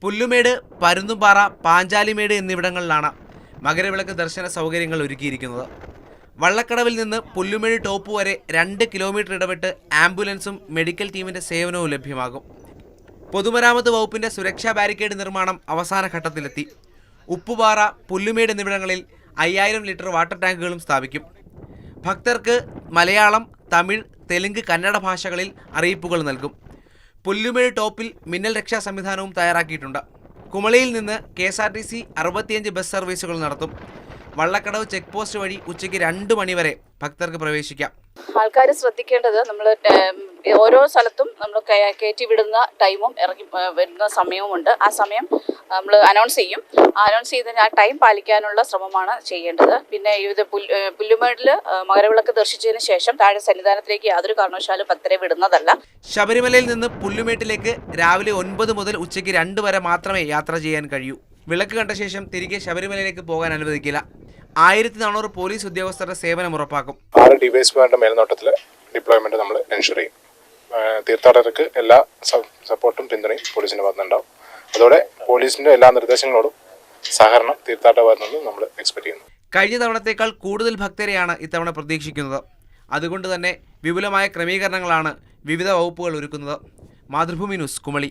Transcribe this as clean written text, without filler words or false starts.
പുല്ലുമേട്, പരുന്തുംപാറ, പാഞ്ചാലിമേട് എന്നിവിടങ്ങളിലാണ് മകരവിളക്ക് ദർശന സൗകര്യങ്ങൾ ഒരുക്കിയിരിക്കുന്നത്. വള്ളക്കടവിൽ നിന്ന് പുല്ലുമേട് ടോപ്പ് വരെ 2 കിലോമീറ്റർ ഇടവിട്ട് ആംബുലൻസും മെഡിക്കൽ ടീമിന്റെ സേവനവും ലഭ്യമാകും. പൊതുമരാമത്ത് വകുപ്പിന്റെ സുരക്ഷാ ബാരിക്കേഡ് നിർമ്മാണം അവസാന ഘട്ടത്തിലെത്തി. ഉപ്പുപാറ, പുല്ലുമേട് എന്നിവിടങ്ങളിൽ 5000 ലിറ്റർ വാട്ടർ ടാങ്കുകളും സ്ഥാപിക്കും. ഭക്തർക്ക് മലയാളം, തമിഴ്, തെലുങ്ക്, കന്നഡ ഭാഷകളിൽ അറിയിപ്പുകൾ നൽകും. പുല്ലുമേട് ടോപ്പിൽ മിന്നൽ രക്ഷാ സംവിധാനവും തയ്യാറാക്കിയിട്ടുണ്ട്. കുമളിയിൽ നിന്ന് KSRTC 65 ബസ് സർവീസുകൾ നടത്തും. വള്ളക്കടവ് ചെക്ക് പോസ്റ്റ് വഴി ഉച്ചയ്ക്ക് 2 മണി വരെ ഭക്തർക്ക് പ്രവേശിക്കാം. ആൾക്കാർ ശ്രദ്ധിക്കേണ്ടത്, നമ്മൾ ഓരോ സ്ഥലത്തും നമ്മൾ കയറ്റി വിടുന്ന ടൈമും ഇറങ്ങി വരുന്ന സമയവുമുണ്ട്. ആ സമയം നമ്മൾ അനൗൺസ് ചെയ്യും. അനൗൺസ് ചെയ്തതിന് ആ ടൈം പാലിക്കാനുള്ള ശ്രമമാണ് ചെയ്യേണ്ടത്. പിന്നെ ഇത് പുല്ലുമേടിൽ മകരവിളക്ക് ദർശിച്ചതിന് ശേഷം താഴെ സന്നിധാനത്തിലേക്ക് യാതൊരു കാരണവശാലും ഭക്തരെ വിടുന്നതല്ല. ശബരിമലയിൽ നിന്ന് പുല്ലുമേട്ടിലേക്ക് രാവിലെ 9 മുതൽ ഉച്ചയ്ക്ക് 2 വരെ മാത്രമേ യാത്ര ചെയ്യാൻ കഴിയൂ. വിളക്ക് കണ്ട ശേഷം തിരികെ ശബരിമലയിലേക്ക് പോകാൻ അനുവദിക്കില്ല. 1400 പോലീസ് ഉദ്യോഗസ്ഥരുടെ സേവനം ഉറപ്പാക്കും. 6 ഡിവൈഎസ്പിമാരുടെ മേൽനോട്ടത്തിൽ ഡിപ്ലോയ്മെന്റ് നമ്മൾ എൻഷുർ ചെയ്യും. തീർത്ഥാടകർക്ക് എല്ലാ സപ്പോർട്ടും പിന്തുണയും പോലീസിന്റെ ഭാഗത്തുനിന്നുണ്ടാവും. അതോടെ പോലീസിന്റെ എല്ലാ നിർദ്ദേശങ്ങളോടും സഹകരണം തീർത്ഥാടക ഭാഗത്തു നിന്ന് നമ്മൾ എക്സ്പെക്ട് ചെയ്യുന്നു. കഴിഞ്ഞ തവണത്തേക്കാൾ കൂടുതൽ ഭക്തരെയാണ് ഇത്തവണ പ്രതീക്ഷിക്കുന്നത്. അതുകൊണ്ട് തന്നെ വിപുലമായ ക്രമീകരണങ്ങളാണ് വിവിധ വകുപ്പുകൾ ഒരുക്കുന്നത്. മാതൃഭൂമി ന്യൂസ്, കുമളി.